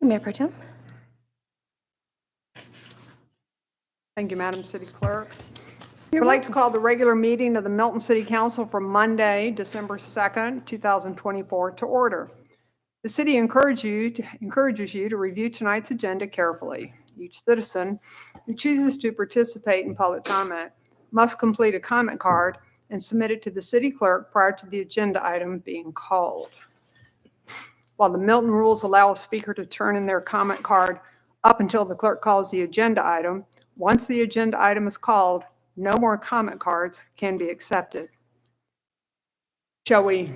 Mayor Pro Tem. Thank you, Madam City Clerk. I'd like to call the regular meeting of the Milton City Council for Monday, December 2nd, 2024 to order. The city encourages you to review tonight's agenda carefully. Each citizen who chooses to participate in public comment must complete a comment card and submit it to the city clerk prior to the agenda item being called. While the Milton rules allow a speaker to turn in their comment card up until the clerk calls the agenda item, once the agenda item is called, no more comment cards can be accepted. Shall we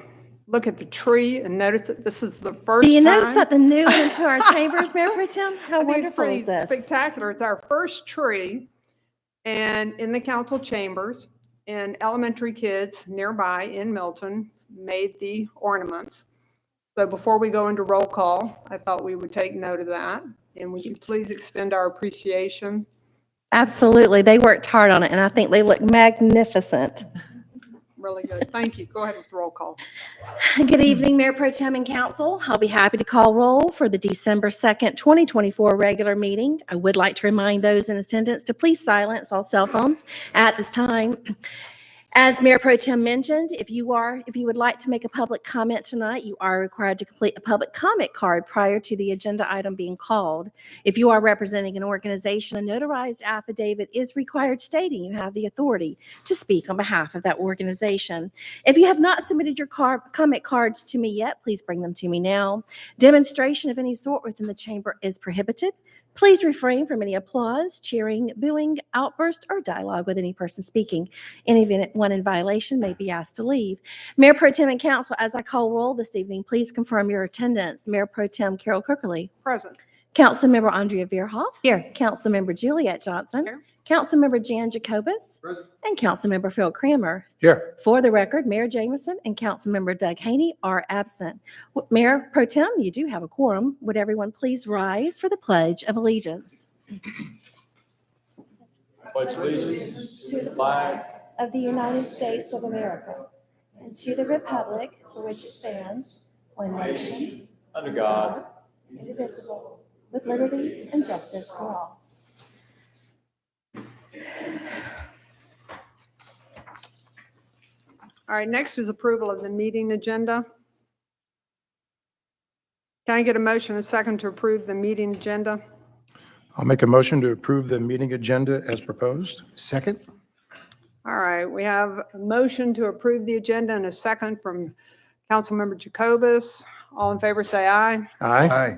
look at the tree and notice that this is the first Do you time? notice something new into our chambers, Mayor Pro Tem? How I think it's wonderful pretty is this? spectacular. It's our first tree and in the council chambers, and elementary kids nearby in Milton made the ornaments. So before we go into roll call, I thought we would take note of that. And would you please extend our appreciation? Absolutely. They worked hard on it, and I think they look magnificent. Really good. Thank you. Go ahead with roll call. Good evening, Mayor Pro Tem and Council. I'll be happy to call roll for the December 2nd, 2024 regular meeting. I would like to remind those in attendance to please silence all cell phones at this time. As Mayor Pro Tem mentioned, if you would like to make a public comment tonight, you are required to complete a public comment card prior to the agenda item being called. If you are representing an organization, a notarized affidavit is required stating you have the authority to speak on behalf of that organization. If you have not submitted your comment cards to me yet, please bring them to me now. Demonstration of any sort within the chamber is prohibited. Please refrain from any applause, cheering, booing, outburst, or dialogue with any person speaking. In event one in violation may be asked to leave. Mayor Pro Tem and Council, as I call roll this evening, please confirm your attendance. Mayor Pro Tem Carol Kirkley. Present. Councilmember Andrea Veerhoff. Here. Councilmember Juliet Johnson. Here. Councilmember Jan Jacobus. Present. And Councilmember Phil Cramer. Here. For the record, Mayor Jameson and Councilmember Doug Haney are absent. Mayor Pro Tem, you do have a quorum. Would everyone please rise for the Pledge of Allegiance? Pledge allegiance to the flag Of the United States of America and to the republic for which it stands, one nation, under God, indivisible, with liberty and justice for all. All right, next is approval of the meeting agenda. Can I get a motion and a second to approve the meeting agenda? I'll make a motion to approve the meeting agenda as proposed. Second. All right, we have a motion to approve the agenda and a second from Councilmember Jacobus. All in favor, say aye. Aye.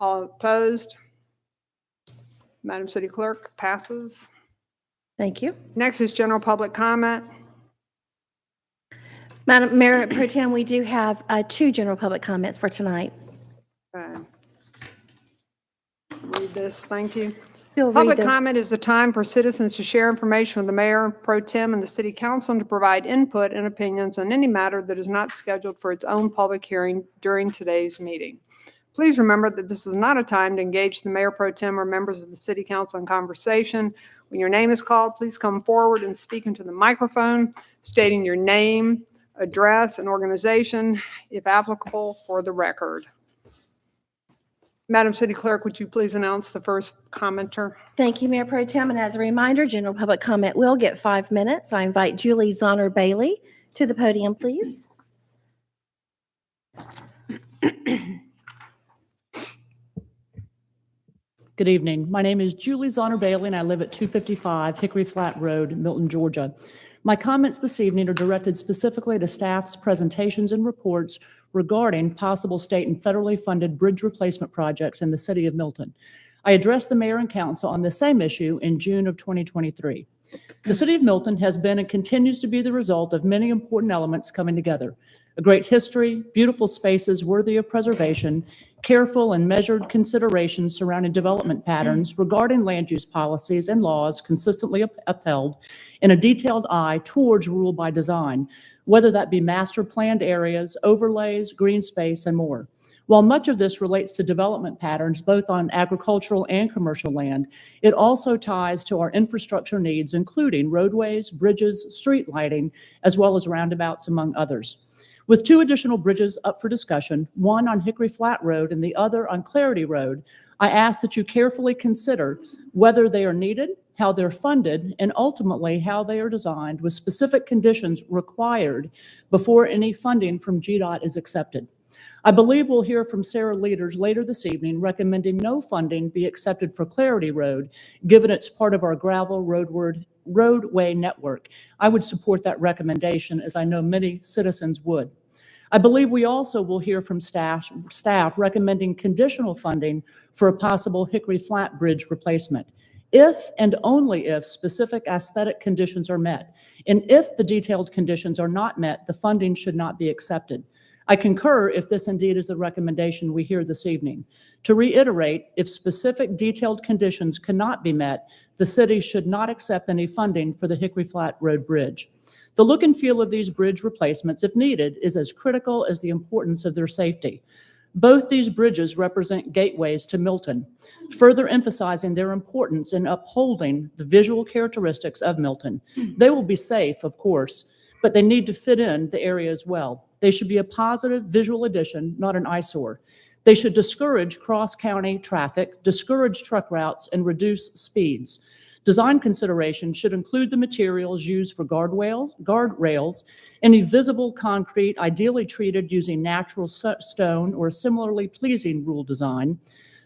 All opposed? Madam City Clerk, passes. Thank you. Next is general public comment. Madam Mayor Pro Tem, we do have 2 general public comments for tonight. Okay. Read this, thank you. Feel read Public the- comment is a time for citizens to share information with the mayor, pro tem, and the city council, and to provide input and opinions on any matter that is not scheduled for its own public hearing during today's meeting. Please remember that this is not a time to engage the mayor, pro tem, or members of the city council in conversation. When your name is called, please come forward and speak into the microphone, stating your name, address, and organization, if applicable, for the record. Madam City Clerk, would you please announce the first commenter? Thank you, Mayor Pro Tem. And as a reminder, general public comment will get 5 minutes. I invite Julie Zonner Bailey to the podium, please. Good evening. My name is Julie Zonner Bailey, and I live at 255 Hickory Flat Road, Milton, Georgia. My comments this evening are directed specifically to staff's presentations and reports regarding possible state and federally funded bridge replacement projects in the city of Milton. I addressed the mayor and council on the same issue in June of 2023. The city of Milton has been and continues to be the result of many important elements coming together. A great history, beautiful spaces worthy of preservation, careful and measured considerations surrounding development patterns regarding land use policies and laws consistently upheld, and a detailed eye towards rule by design, whether that be master planned areas, overlays, green space, and more. While much of this relates to development patterns, both on agricultural and commercial land, it also ties to our infrastructure needs, including roadways, bridges, street lighting, as well as roundabouts, among others. With two additional bridges up for discussion, one on Hickory Flat Road and the other on Clarity Road, I ask that you carefully consider whether they are needed, how they're funded, and ultimately how they are designed with specific conditions required before any funding from GDOT is accepted. I believe we'll hear from Sarah Leaders later this evening recommending no funding be accepted for Clarity Road, given it's part of our gravel roadway network. I would support that recommendation, as I know many citizens would. I believe we also will hear from staff recommending conditional funding for a possible Hickory Flat Bridge replacement, if and only if specific aesthetic conditions are met. And if the detailed conditions are not met, the funding should not be accepted. I concur if this indeed is the recommendation we hear this evening. To reiterate, if specific detailed conditions cannot be met, the city should not accept any funding for the Hickory Flat Road Bridge. The look and feel of these bridge replacements, if needed, is as critical as the importance of their safety. Both these bridges represent gateways to Milton, further emphasizing their importance in upholding the visual characteristics of Milton. They will be safe, of course, but they need to fit in the area as well. They should be a positive visual addition, not an eyesore. They should discourage cross-county traffic, discourage truck routes, and reduce speeds. Design considerations should include the materials used for guardrails, any visible concrete, ideally treated using natural stone or similarly pleasing rule design.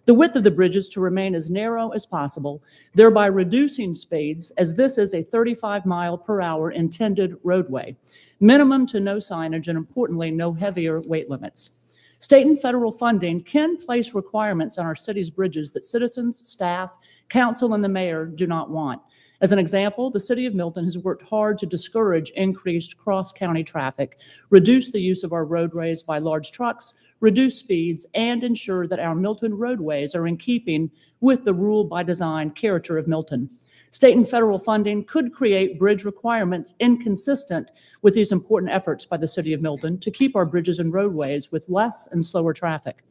The width of the bridges to remain as narrow as possible, thereby reducing speeds, as this is a 35-mile-per-hour intended roadway. Minimum to no signage, and importantly, no heavier weight limits. State and federal funding can place requirements on our city's bridges that citizens, staff, council, and the mayor do not want. As an example, the city of Milton has worked hard to discourage increased cross-county traffic, reduce the use of our roadways by large trucks, reduce speeds, and ensure that our Milton roadways are in keeping with the rule-by-design character of Milton. State and federal funding could create bridge requirements inconsistent with these important efforts by the city of Milton to keep our bridges and roadways with less and slower traffic.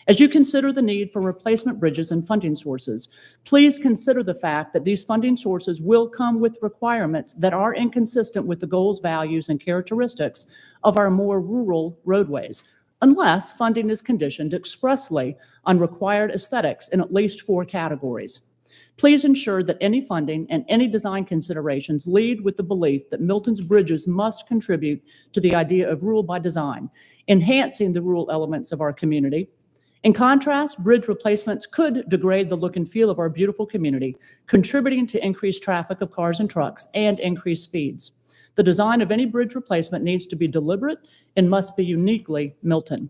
As you consider the need for replacement bridges and funding sources, please consider the fact that these funding sources will come with requirements that are inconsistent with the goals, values, and characteristics of our more rural roadways, unless funding is conditioned expressly on required aesthetics in at least 4 categories. Please ensure that any funding and any design considerations lead with the belief that Milton's bridges must contribute to the idea of rule by design, enhancing the rural elements of our community. In contrast, bridge replacements could degrade the look and feel of our beautiful community, contributing to increased traffic of cars and trucks and increased speeds. The design of any bridge replacement needs to be deliberate and must be uniquely Milton.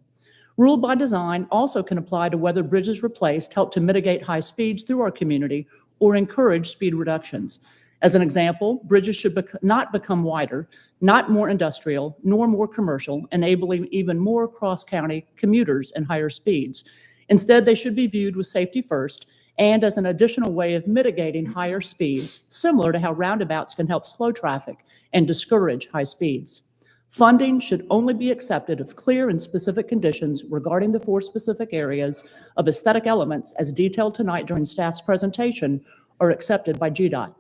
Rule by design also can apply to whether bridges replaced help to mitigate high speeds through our community or encourage speed reductions. As an example, bridges should not become wider, not more industrial, nor more commercial, enabling even more cross-county commuters and higher speeds. Instead, they should be viewed with safety first and as an additional way of mitigating higher speeds, similar to how roundabouts can help slow traffic and discourage high speeds. Funding should only be accepted if clear and specific conditions regarding the 4 specific areas of aesthetic elements as detailed tonight during staff's presentation are accepted by GDOT.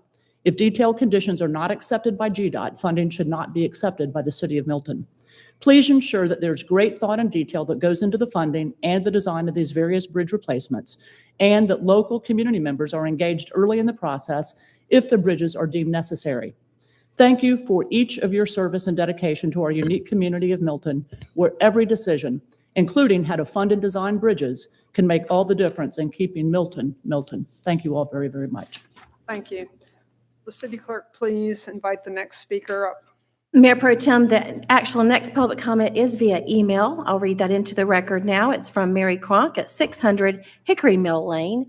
If detailed conditions are not accepted by GDOT, funding should not be accepted by the City of Milton. Please ensure that there's great thought and detail that goes into the funding and the design of these various bridge replacements, and that local community members are engaged early in the process if the bridges are deemed necessary. Thank you for each of your service and dedication to our unique community of Milton, where every decision, including how to fund and design bridges, can make all the difference in keeping Milton, Milton. Thank you all very, very much. Thank you. The city clerk, please invite the next speaker up. Mayor Pro Tem, the actual next public comment is via email. I'll read that into the record now. It's from Mary Cronk at 600 Hickory Mill Lane.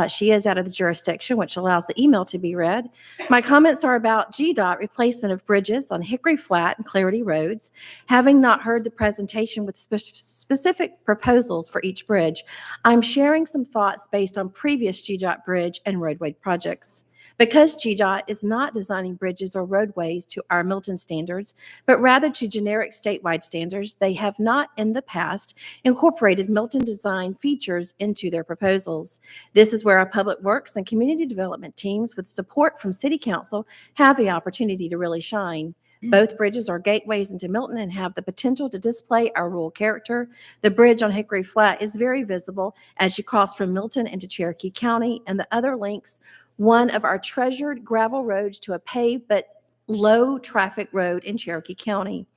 She is out of the jurisdiction, which allows the email to be read. My comments are about GDOT replacement of bridges on Hickory Flat and Clarity Roads. Having not heard the presentation with specific proposals for each bridge, I'm sharing some thoughts based on previous GDOT bridge and roadway projects. Because GDOT is not designing bridges or roadways to our Milton standards, but rather to generic statewide standards, they have not in the past incorporated Milton design features into their proposals. This is where our public works and community development teams with support from City Council have the opportunity to really shine. Both bridges are gateways into Milton and have the potential to display our rural character. The bridge on Hickory Flat is very visible as you cross from Milton into Cherokee County, and the other links one of our treasured gravel roads to a paved but low-traffic road in Cherokee County.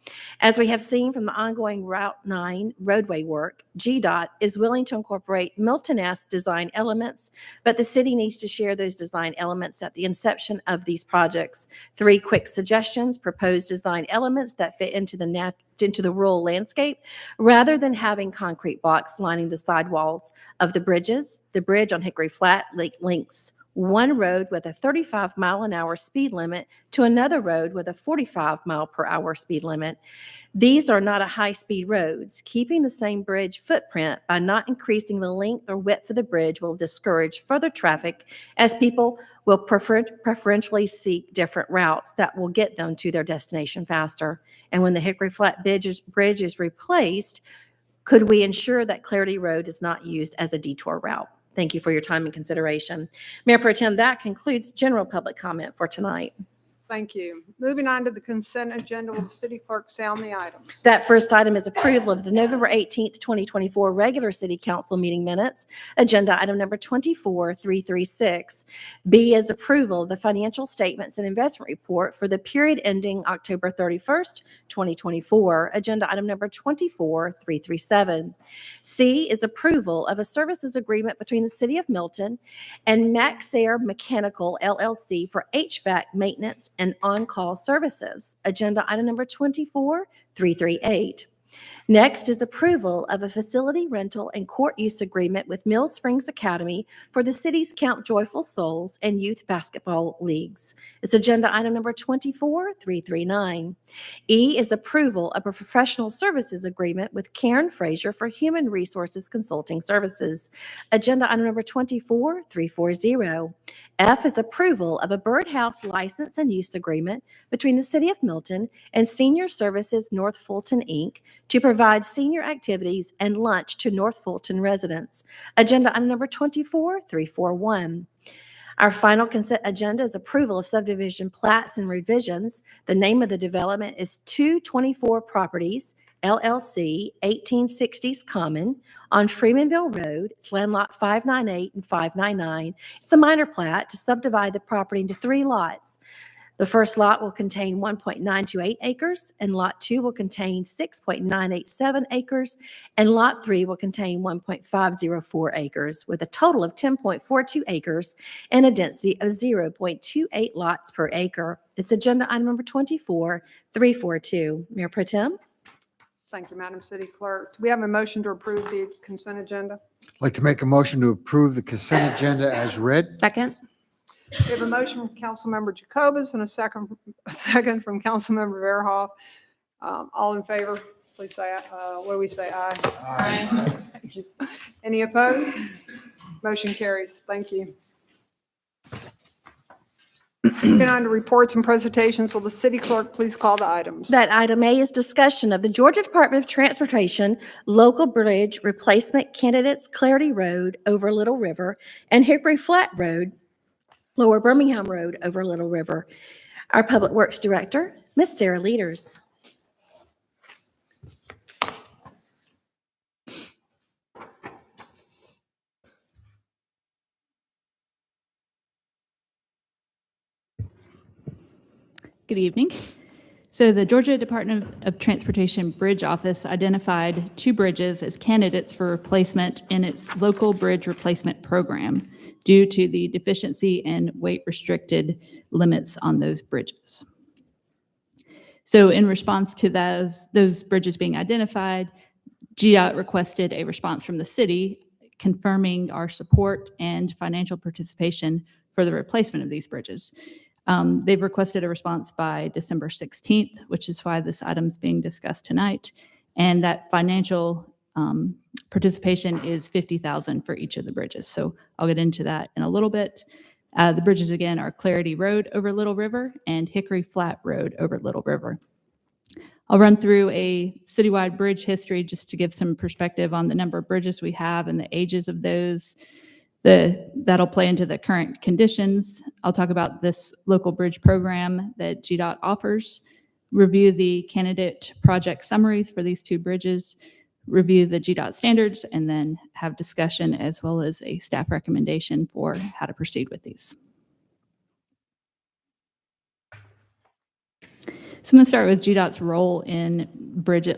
As we have seen from the ongoing Route 9 roadway work, GDOT is willing to incorporate Milton-esque design elements, but the city needs to share those design elements at the inception of these projects. 3 quick suggestions: propose design elements that fit into the rural landscape rather than having concrete blocks lining the sidewalls of the bridges. The bridge on Hickory Flat links one road with a 35-mile-an-hour speed limit to another road with a 45-mile-per-hour speed limit. These are not a high-speed roads. Keeping the same bridge footprint by not increasing the length or width of the bridge will discourage further traffic, as people will preferentially seek different routes that will get them to their destination faster. And when the Hickory Flat bridge is replaced, could we ensure that Clarity Road is not used as a detour route? Thank you for your time and consideration. Mayor Pro Tem, that concludes general public comment for tonight. Thank you. Moving on to the consent agenda, will the city clerk sound the items? That first item is approval of the November 18th, 2024 regular city council meeting minutes. Agenda item number 24336. B is approval of the financial statements and investment report for the period ending October 31st, 2024. Agenda item number 24337. C is approval of a services agreement between the city of Milton and Maxair Mechanical LLC for HVAC maintenance and on-call services. Agenda item number 24338. Next is approval of a facility rental and court use agreement with Mill Springs Academy for the city's Count Joyful Souls and youth basketball leagues. It's agenda item number 24339. E is approval of a professional services agreement with Karen Frazier for human resources consulting services. Agenda item number 24340. F is approval of a birdhouse license and use agreement between the City of Milton and Senior Services North Fulton, Inc. to provide senior activities and lunch to North Fulton residents. Agenda item number 24341. Our final consent agenda is approval of subdivision plats and revisions. The name of the development is 224 Properties, LLC, 1860s Common on Freemanville Road. It's land lot 598 and 599. It's a minor plat to subdivide the property into 3 lots. The first lot will contain 1.928 acres, and Lot 2 will contain 6.987 acres, and Lot 3 will contain 1.504 acres, with a total of 10.42 acres and a density of 0.28 lots per acre. It's agenda item number 24342. Mayor Pro Tem? Thank you, Madam City Clerk. Do we have a motion to approve the consent agenda? I'd like to make a motion to approve the consent agenda as read. Second. We have a motion from Councilmember Jacobus and a second from Councilmember Verhoff. All in favor, please say, what do we say? Aye. Aye. Thank you. Any opposed? Motion carries. Thank you. Moving on to reports and presentations, will the city clerk please call the items? That item A is discussion of the Georgia Department of Transportation local bridge replacement candidates Clarity Road over Little River and Hickory Flat Road, Lower Birmingham Road over Little River. Our Public Works Director, Ms. Sarah Leaders. Good evening. So the Georgia Department of Transportation Bridge Office identified 2 bridges as candidates for replacement in its local bridge replacement program due to the deficiency and weight restricted limits on those bridges. So in response to those bridges being identified, GDOT requested a response from the city confirming our support and financial participation for the replacement of these bridges. They've requested a response by December 16th, which is why this item is being discussed tonight. And that financial participation is $50,000 for each of the bridges. So I'll get into that in a little bit. The bridges, again, are Clarity Road over Little River and Hickory Flat Road over Little River. I'll run through a citywide bridge history just to give some perspective on the number of bridges we have and the ages of those. That'll play into the current conditions. I'll talk about this local bridge program that GDOT offers. review the candidate project summaries for these two bridges, review the GDOT standards, and then have discussion as well as a staff recommendation for how to proceed with these. So I'm going to start with GDOT's role in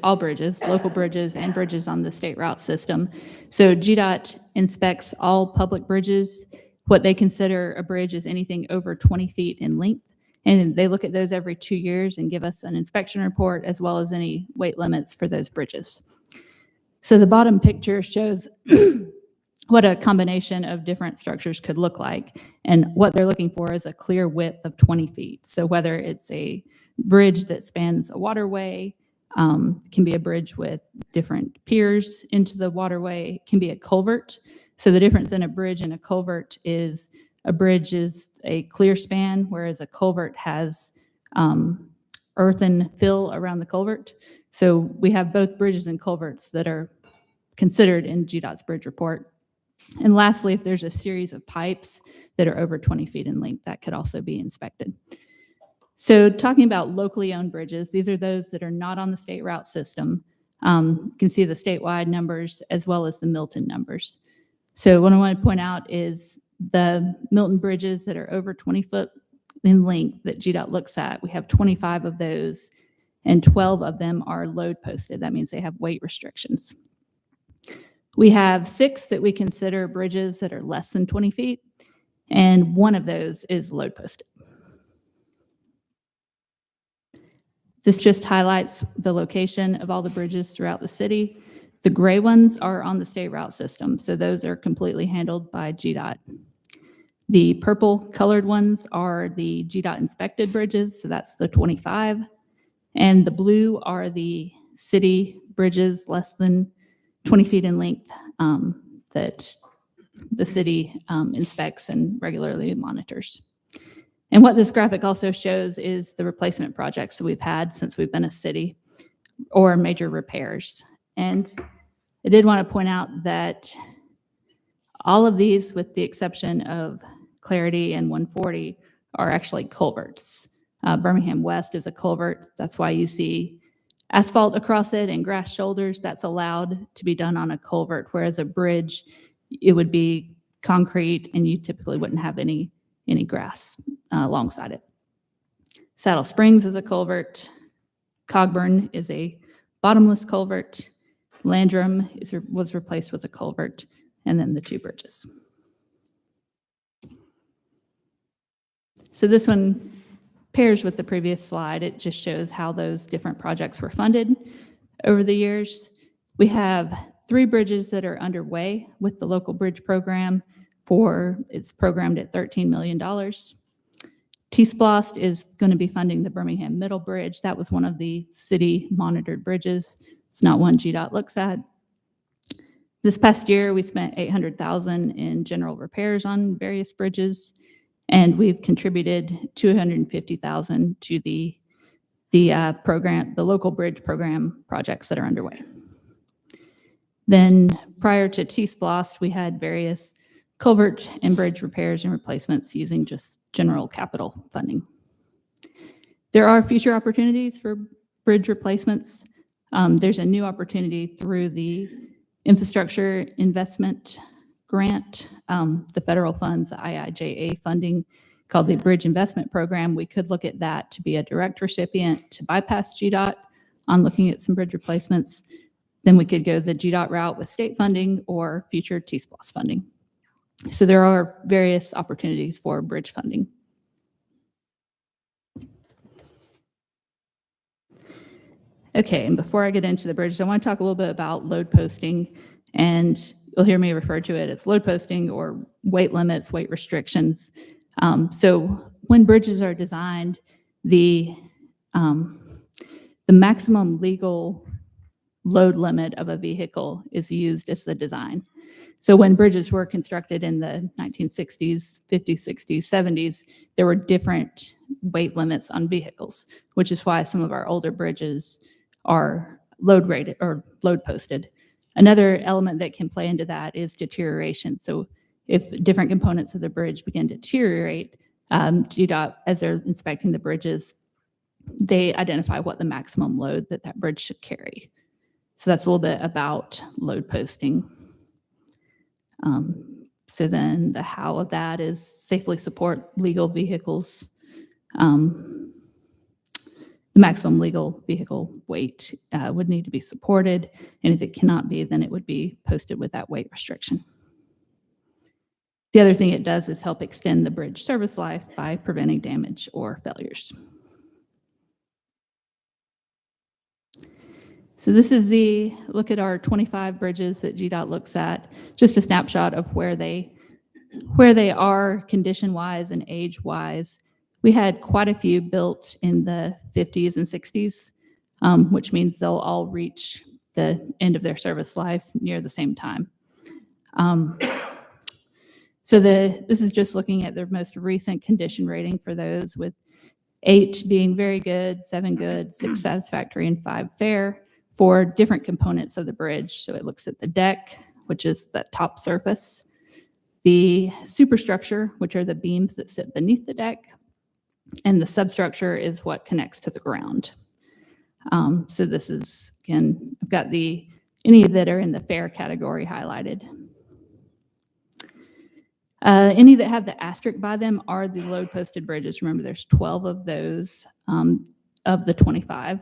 all bridges, local bridges, and bridges on the state route system. So GDOT inspects all public bridges. What they consider a bridge is anything over 20 feet in length. And they look at those every 2 years and give us an inspection report as well as any weight limits for those bridges. So the bottom picture shows what a combination of different structures could look like. And what they're looking for is a clear width of 20 feet. So whether it's a bridge that spans a waterway, can be a bridge with different piers into the waterway, can be a culvert. So the difference in a bridge and a culvert is a bridge is a clear span, whereas a culvert has earthen fill around the culvert. So we have both bridges and culverts that are considered in GDOT's bridge report. And lastly, if there's a series of pipes that are over 20 feet in length, that could also be inspected. So talking about locally owned bridges, these are those that are not on the state route system. You can see the statewide numbers as well as the Milton numbers. So what I want to point out is the Milton bridges that are over 20 foot in length that GDOT looks at, we have 25 of those, and 12 of them are load posted. That means they have weight restrictions. We have 6 that we consider bridges that are less than 20 feet, and 1 of those is load posted. This just highlights the location of all the bridges throughout the city. The gray ones are on the state route system, so those are completely handled by GDOT. The purple colored ones are the GDOT inspected bridges, so that's the 25. And the blue are the city bridges less than 20 feet in length that the city inspects and regularly monitors. And what this graphic also shows is the replacement projects that we've had since we've been a city or major repairs. And I did want to point out that all of these, with the exception of Clarity and 140, are actually culverts. Birmingham West is a culvert. That's why you see asphalt across it and grass shoulders. That's allowed to be done on a culvert, whereas a bridge, it would be concrete and you typically wouldn't have any grass alongside it. Saddle Springs is a culvert. Cogburn is a bottomless culvert. Landrum was replaced with a culvert, and then the 2 bridges. So this one pairs with the previous slide. It just shows how those different projects were funded over the years. We have 3 bridges that are underway with the local bridge program. It's programmed at $13 million. T-Splost is going to be funding the Birmingham Middle Bridge. That was one of the city monitored bridges. It's not one GDOT looks at. This past year, we spent $800,000 in general repairs on various bridges, and we've contributed $250,000 to the program, the local bridge program projects that are underway. Then prior to T-Splost, we had various culvert and bridge repairs and replacements using just general capital funding. There are future opportunities for bridge replacements. There's a new opportunity through the Infrastructure Investment Grant, the federal funds, the IIJA funding, called the Bridge Investment Program. We could look at that to be a direct recipient to bypass GDOT on looking at some bridge replacements. Then we could go the GDOT route with state funding or future T-Splost funding. So there are various opportunities for bridge funding. Okay, and before I get into the bridges, I want to talk a little bit about load posting, and you'll hear me refer to it as load posting or weight limits, weight restrictions. So when bridges are designed, the maximum legal load limit of a vehicle is used as the design. So when bridges were constructed in the 1960s, 50s, 60s, 70s, there were different weight limits on vehicles, which is why some of our older bridges are load rated or load posted. Another element that can play into that is deterioration. So if different components of the bridge begin to deteriorate, GDOT, as they're inspecting the bridges, they identify what the maximum load that that bridge should carry. So that's a little bit about load posting. So then the how of that is safely support legal vehicles. The maximum legal vehicle weight would need to be supported, and if it cannot be, then it would be posted with that weight restriction. The other thing it does is help extend the bridge service life by preventing damage or failures. So this is the look at our 25 bridges that GDOT looks at, just a snapshot of where they are condition-wise and age-wise. We had quite a few built in the 50s and 60s, which means they'll all reach the end of their service life near the same time. So this is just looking at their most recent condition rating for those, with 8 being very good, 7 good, 6 satisfactory, and 5 fair for different components of the bridge. So it looks at the deck, which is the top surface, the superstructure, which are the beams that sit beneath the deck, and the substructure is what connects to the ground. So this is, again, I've got any that are in the fair category highlighted. Any that have the asterisk by them are the load posted bridges. Remember, there's 12 of those of the 25.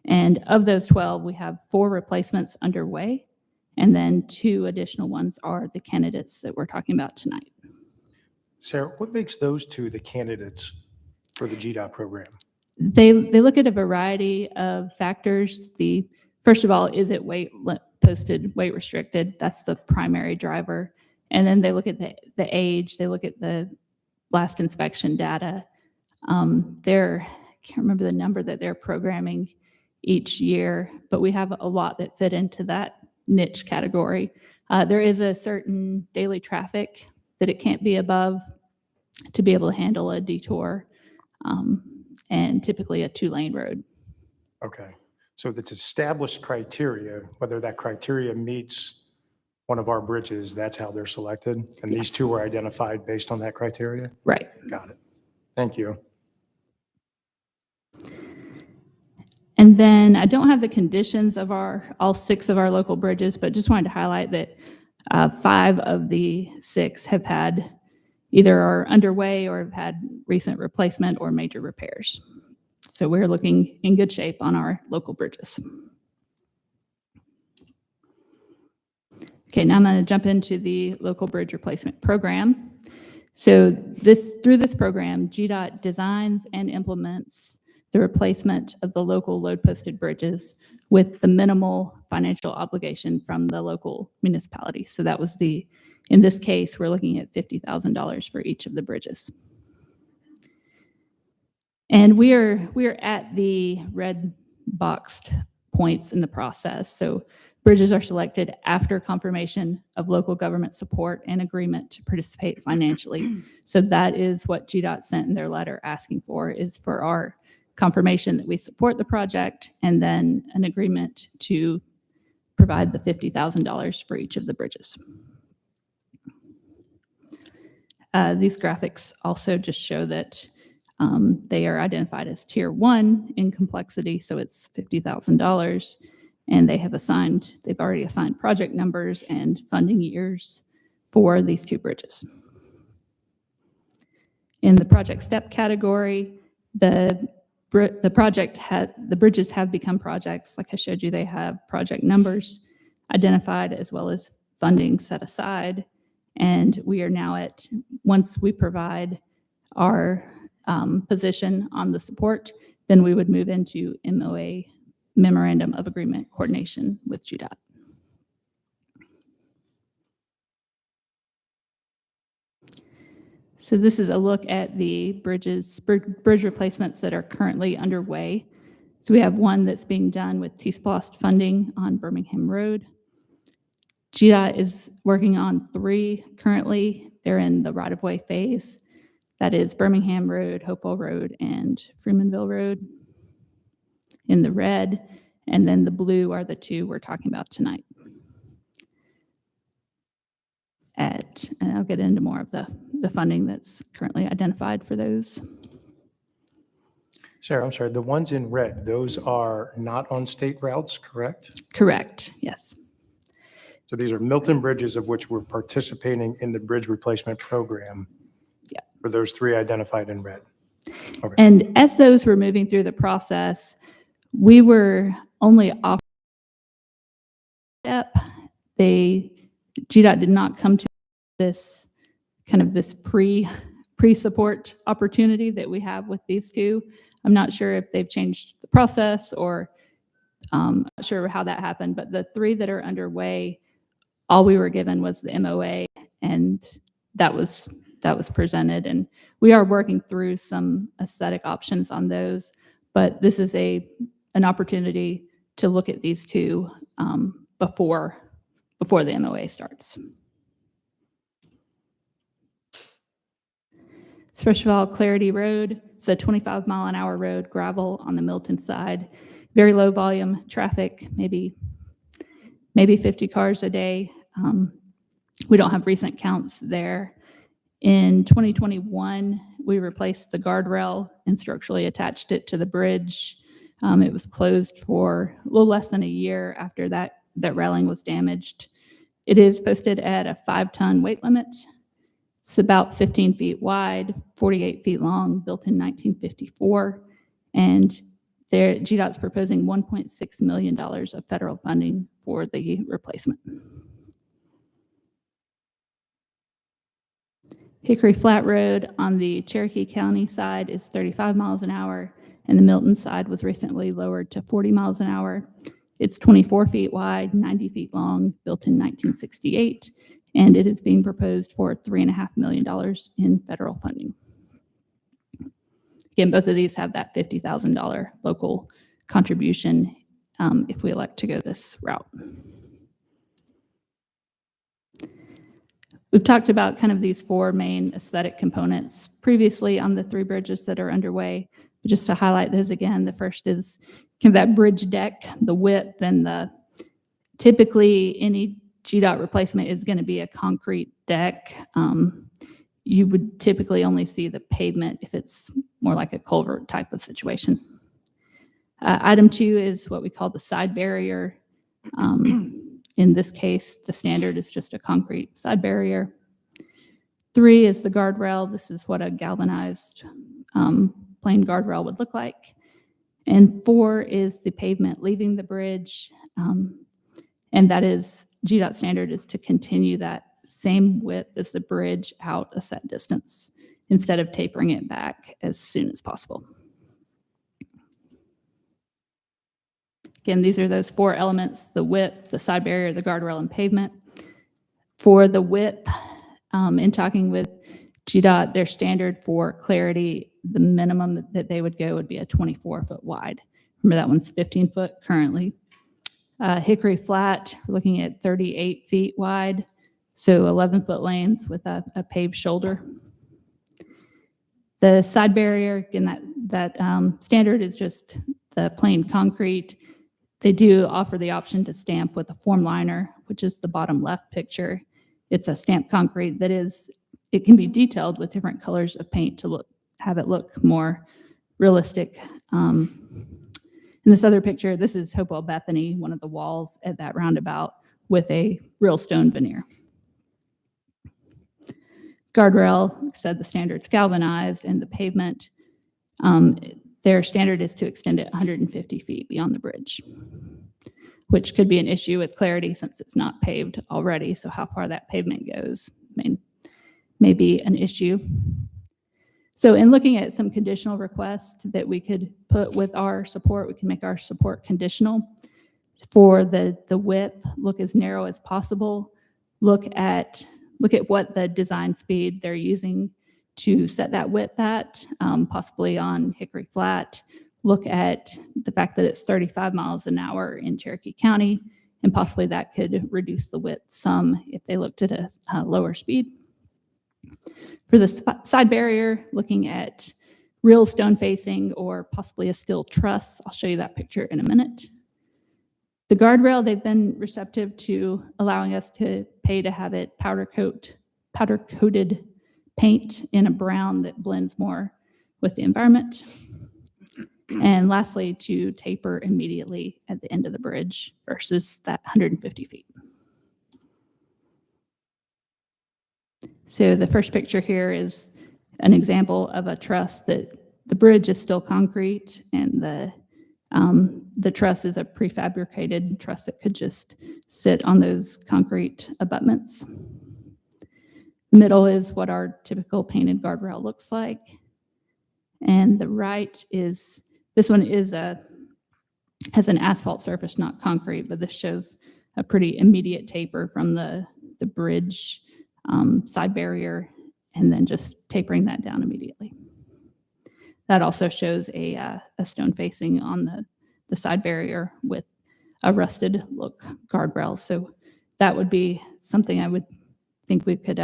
And of those 12, we have 4 replacements underway. And then 2 additional ones are the candidates that we're talking about tonight. Sarah, what makes those 2 the candidates for the GDOT program? They look at a variety of factors. First of all, is it posted, weight restricted? That's the primary driver. And then they look at the age. They look at the last inspection data. I can't remember the number that they're programming each year, but we have a lot that fit into that niche category. There is a certain daily traffic that it can't be above to be able to handle a detour, and typically a 2-lane road. Okay. So if it's established criteria, whether that criteria meets one of our bridges, that's how they're selected? And these Yes. 2 were identified based on that criteria? Right. Got it. Thank you. And then I don't have the conditions of all 6 of our local bridges, but just wanted to highlight that 5 of the 6 have had either are underway or have had recent replacement or major repairs. So we're looking in good shape on our local bridges. Okay, now I'm going to jump into the local bridge replacement program. So through this program, GDOT designs and implements the replacement of the local load-posted bridges with the minimal financial obligation from the local municipality. So that was in this case, we're looking at $50,000 for each of the bridges. And we are at the red boxed points in the process. So bridges are selected after confirmation of local government support and agreement to participate financially. So that is what GDOT sent in their letter asking for, is for our confirmation that we support the project and then an agreement to provide the $50,000 for each of the bridges. These graphics also just show that they are identified as tier 1 in complexity, so it's $50,000, and they've already assigned project numbers and funding years for these 2 bridges. In the project step category, the bridges have become projects. Like I showed you, they have project numbers identified as well as funding set aside. And we are now once we provide our position on the support, then we would move into MOA, Memorandum of Agreement coordination with GDOT. So this is a look at the bridge replacements that are currently underway. So we have one that's being done with T-SPLOST funding on Birmingham Road. GDOT is working on 3 currently. They're in the right-of-way phase. That is Birmingham Road, Hopewell Road, and Freemanville Road in the red. And then the blue are the 2 we're talking about tonight. And I'll get into more of the funding that's currently identified for those. Sarah, I'm sorry, the ones in red, those are not on state routes, correct? Correct, yes. So these are Milton bridges of which we're participating in the bridge replacement program. Yeah. For those 3 identified in red. Okay. And as those were moving through the process, we were only offered step. GDOT did not come to this pre-support opportunity that we have with these 2. I'm not sure if they've changed the process or not sure how that happened, but the 3 that are underway, all we were given was the MOA, and that was presented. And we are working through some aesthetic options on those, but this is an opportunity to look at these 2 before the MOA starts. So first of all, Clarity Road. It's a 25-mile-an-hour road, gravel on the Milton side. Very low volume traffic, maybe 50 cars a day. We don't have recent counts there. In 2021, we replaced the guardrail and structurally attached it to the bridge. It was closed for a little less than a year after that railing was damaged. It is posted at a 5-ton weight limit. It's about 15 feet wide, 48 feet long, built in 1954. And GDOT's proposing $1.6 million of federal funding for the replacement. Hickory Flat Road on the Cherokee County side is 35 miles an hour, and the Milton side was recently lowered to 40 miles an hour. It's 24 feet wide, 90 feet long, built in 1968, and it is being proposed for $3.5 million in federal funding. Again, both of these have that $50,000 local contribution if we elect to go this route. We've talked about kind of these 4 main aesthetic components previously on the 3 bridges that are underway. But just to highlight those again, the first is kind of that bridge deck, the width, and typically any GDOT replacement is going to be a concrete deck. You would typically only see the pavement if it's more like a culvert type of situation. Item 2 is what we call the side barrier. In this case, the standard is just a concrete side barrier. 3 is the guardrail. This is what a galvanized plain guardrail would look like. And 4 is the pavement leaving the bridge. And that is, GDOT standard is to continue that same width as the bridge out a set distance instead of tapering it back as soon as possible. Again, these are those 4 elements: the width, the side barrier, the guardrail, and pavement. For the width, in talking with GDOT, their standard for clarity, the minimum that they would go would be a 24-foot wide. Remember, that one's 15 foot currently. Hickory Flat, we're looking at 38 feet wide, so 11-foot lanes with a paved shoulder. The side barrier, again, that standard is just the plain concrete. They do offer the option to stamp with a form liner, which is the bottom left picture. It's a stamped concrete that it can be detailed with different colors of paint to have it look more realistic. In this other picture, this is Hopewell Bethany, one of the walls at that roundabout with a real stone veneer. Guardrail, like I said, the standard's galvanized, and the pavement, their standard is to extend it 150 feet beyond the bridge, which could be an issue with clarity since it's not paved already. So how far that pavement goes may be an issue. So in looking at some conditional requests that we could put with our support, we can make our support conditional. For the width, look as narrow as possible. Look at what the design speed they're using to set that width at, possibly on Hickory Flat. Look at the fact that it's 35 miles an hour in Cherokee County, and possibly that could reduce the width some if they looked at a lower speed. For the side barrier, looking at real stone facing or possibly a steel truss. I'll show you that picture in a minute. The guardrail, they've been receptive to allowing us to pay to have it powder coated paint in a brown that blends more with the environment. And lastly, to taper immediately at the end of the bridge versus that 150 feet. So the first picture here is an example of a truss that the bridge is still concrete, and the truss is a prefabricated truss that could just sit on those concrete abutments. The middle is what our typical painted guardrail looks like. And the right is, this one is has an asphalt surface, not concrete, but this shows a pretty immediate taper from the bridge side barrier, and then just tapering that down immediately. That also shows a stone facing on the side barrier with a rusted look guardrail. So that would be something I would think we could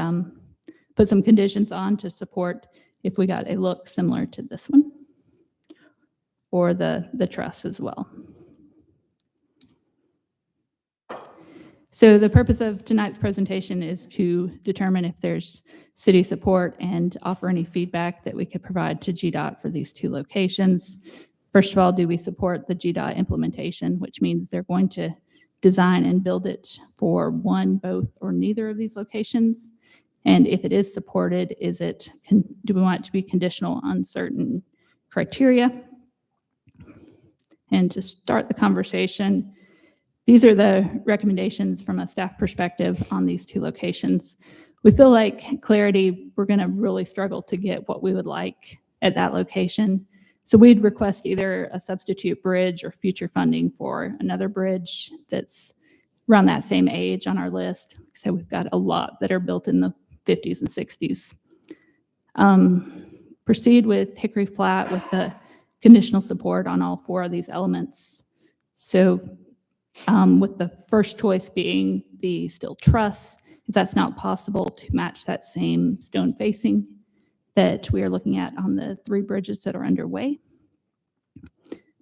put some conditions on to support if we got a look similar to this one, or the truss as well. So the purpose of tonight's presentation is to determine if there's city support and offer any feedback that we could provide to GDOT for these two locations. First of all, do we support the GDOT implementation, which means they're going to design and build it for one, both, or neither of these locations? And if it is supported, do we want it to be conditional on certain criteria? And to start the conversation, these are the recommendations from a staff perspective on these two locations. We feel like clarity, we're going to really struggle to get what we would like at that location. So we'd request either a substitute bridge or future funding for another bridge that's around that same age on our list. So we've got a lot that are built in the 50s and 60s. Proceed with Hickory Flat with the conditional support on all four of these elements. So with the first choice being the steel truss, if that's not possible to match that same stone facing that we are looking at on the three bridges that are underway.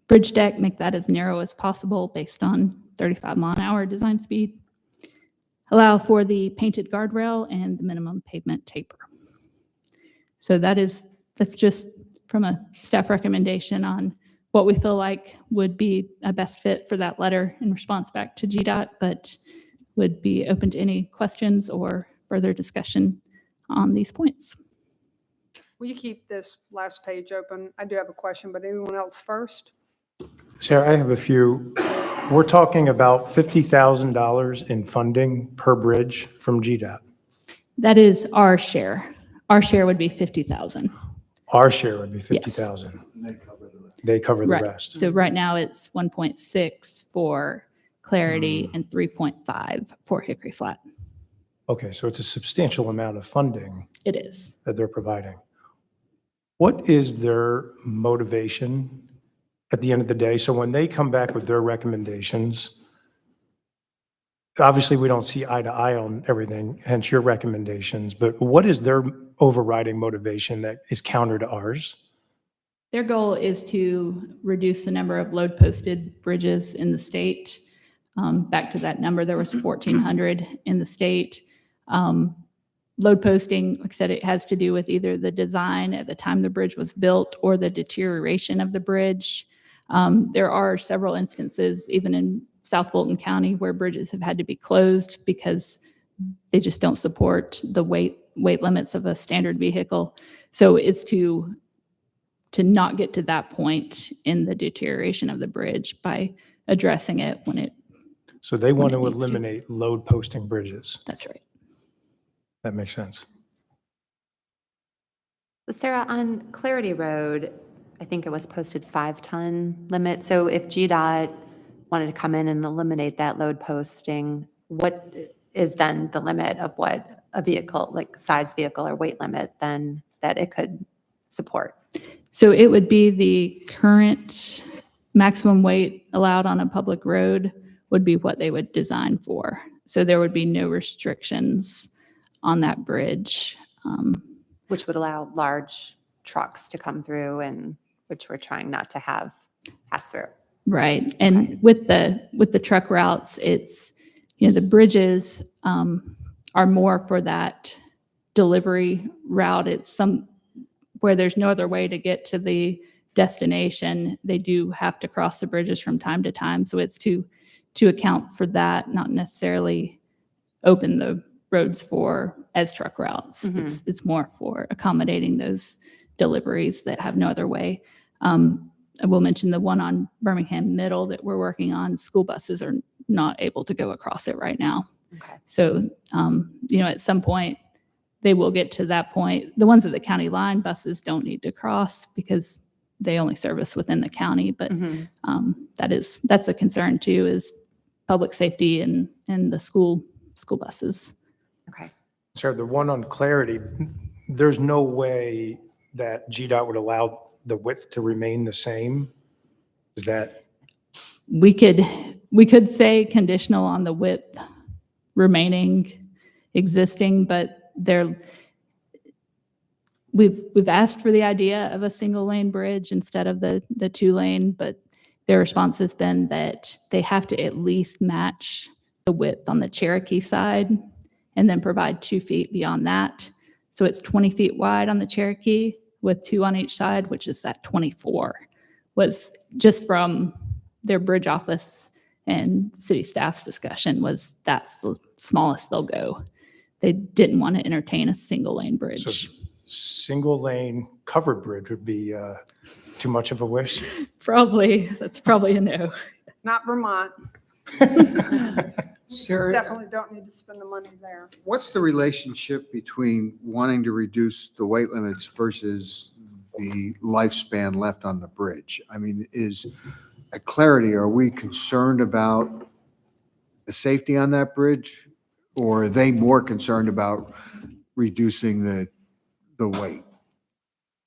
Bridge deck, make that as narrow as possible based on 35 mile an hour design speed. Allow for the painted guardrail and the minimum pavement taper. So that's just from a staff recommendation on what we feel like would be a best fit for that letter in response back to GDOT, but would be open to any questions or further discussion on these points. Will you keep this last page open? I do have a question, but anyone else first? Sarah, I have a few. We're talking about $50,000 in funding per bridge from GDOT. That is our share. Our share would be 50,000. Our share would be 50,000. They cover the Right. rest. So right now it's 1.6 for Clarity and 3.5 for Hickory Flat. Okay, so it's a substantial amount of funding It is. that they're providing. What is their motivation at the end of the day? So when they come back with their recommendations, obviously we don't see eye to eye on everything, hence your recommendations, but what is their overriding motivation that is counter to ours? Their goal is to reduce the number of load posted bridges in the state. Back to that number, there was 1,400 in the state. Load posting, like I said, it has to do with either the design at the time the bridge was built or the deterioration of the bridge. There are several instances, even in South Fulton County, where bridges have had to be closed because they just don't support the weight limits of a standard vehicle. So it's to not get to that point in the deterioration of the bridge by addressing it when it. So they want When to it needs to. eliminate load posting bridges. That's right. That makes sense. Sarah, on Clarity Road, I think it was posted 5-ton limit. So if GDOT wanted to come in and eliminate that load posting, what is then the limit of what a vehicle, like size vehicle or weight limit, then that it could support? So it would be the current maximum weight allowed on a public road would be what they would design for. So there would be no restrictions on that bridge. Which would allow large trucks to come through, and which we're trying not to have pass through. Right. And with the truck routes, it's, the bridges are more for that delivery route. It's where there's no other way to get to the destination, they do have to cross the bridges from time to time. So it's to account for that, not necessarily open the roads for as truck routes. It's more for accommodating those deliveries that have no other way. I will mention the one on Birmingham Middle that we're working on. School buses are not able to go across it right now. Okay. So, at some point, they will get to that point. The ones at the county line, buses don't need to cross because they only service within the county. But that's a concern too, is public safety and the school buses. Okay. Sarah, the one on Clarity, there's no way that GDOT would allow the width to remain the same? Is that? We could say conditional on the width remaining existing, but we've asked for the idea of a single lane bridge instead of the 2-lane, but their response has been that they have to at least match the width on the Cherokee side and then provide 2 feet beyond that. So it's 20 feet wide on the Cherokee with 2 on each side, which is that 24, was just from their bridge office and city staff's discussion was that's the smallest they'll go. They didn't want to entertain a single lane bridge. So single lane covered bridge would be too much of a wish? That's probably a no. Not Vermont. Sarah, Definitely don't need to spend the money there. what's the relationship between wanting to reduce the weight limits versus the lifespan left on the bridge? I mean, at Clarity, are we concerned about the safety on that bridge? Or are they more concerned about reducing the weight?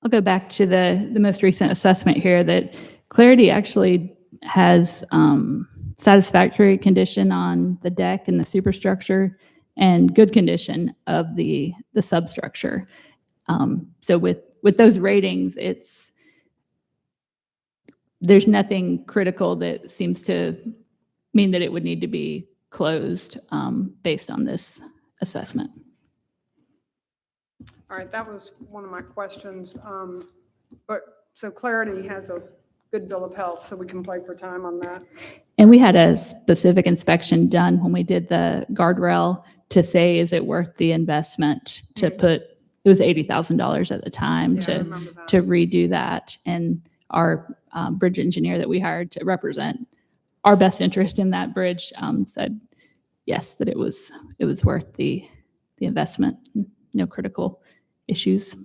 I'll go back to the most recent assessment here that Clarity actually has satisfactory condition on the deck and the superstructure and good condition of the substructure. So with those ratings, there's nothing critical that seems to mean that it would need to be closed based on this assessment. All right, that was one of my questions. So Clarity has a good bill of health, so we can play for time on that. And we had a specific inspection done when we did the guardrail to say, is it worth the investment to put, it was $80,000 at the time Yeah, I to remember that. redo that. And our bridge engineer that we hired to represent our best interest in that bridge said, yes, that it was worth the investment, no critical issues.